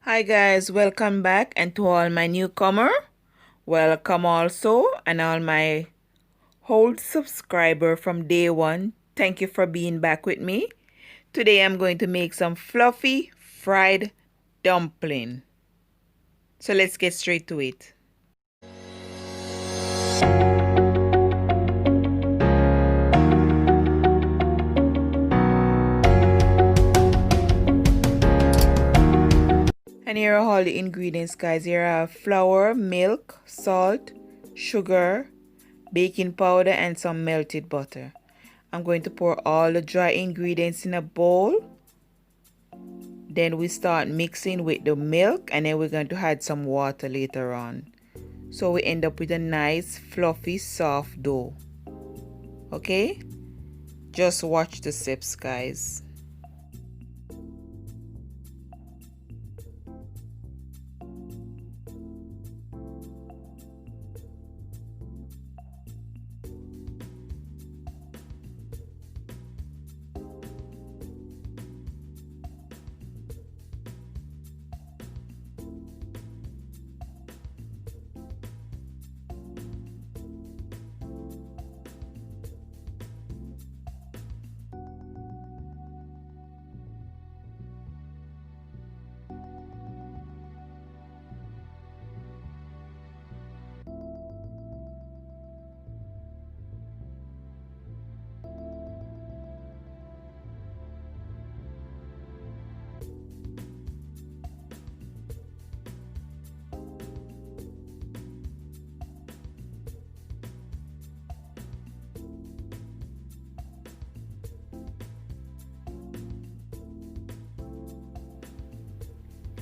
Hi guys, welcome back, and to all my newcomer, welcome also, and all my old subscriber from day one, thank you for being back with me. Today I'm going to make some fluffy fried dumpling. So let's get straight to it. And here are all the ingredients, guys. Here are flour, milk, salt, sugar, baking powder, and some melted butter. I'm going to pour all the dry ingredients in a bowl. Then we start mixing with the milk, and then we're going to add some water later on. So we end up with a nice fluffy soft dough. Okay? Just watch the steps, guys.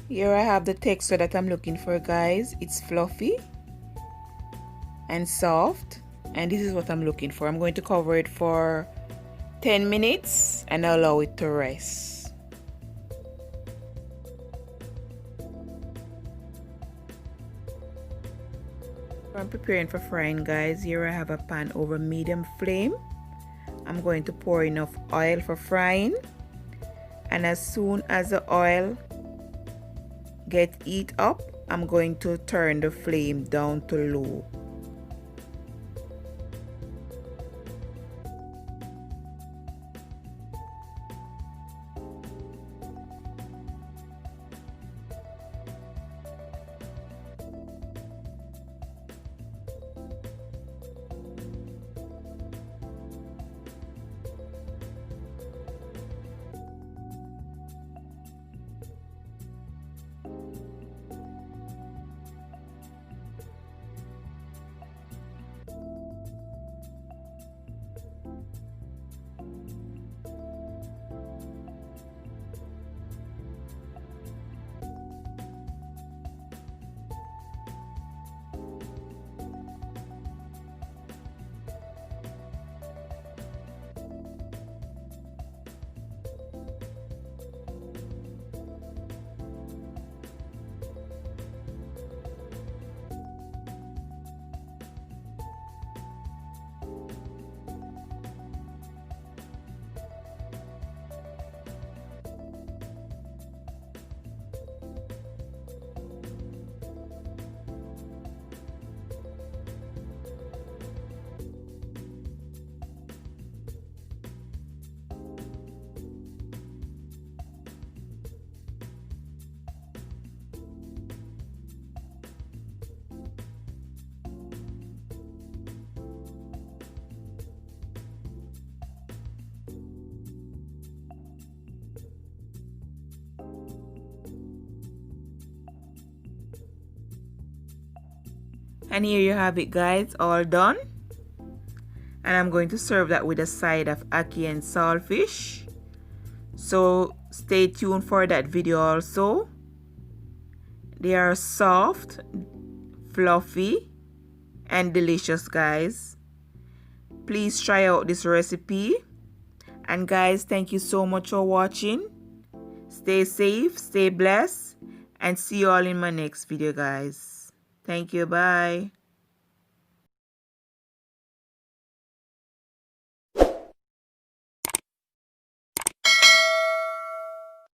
Here I have the texture that I'm looking for, guys. It's fluffy and soft, and this is what I'm looking for. I'm going to cover it for 10 minutes and allow it to rest. I'm preparing for frying, guys. Here I have a pan over medium flame. I'm going to pour enough oil for frying, and as soon as the oil get heat up, I'm going to turn the flame down to low. And here you have it, guys, all done. And I'm going to serve that with a side of ackee and saltfish. So stay tuned for that video also. They are soft, fluffy, and delicious, guys. Please try out this recipe. And guys, thank you so much for watching. Stay safe, stay blessed, and see you all in my next video, guys. Thank you. Bye.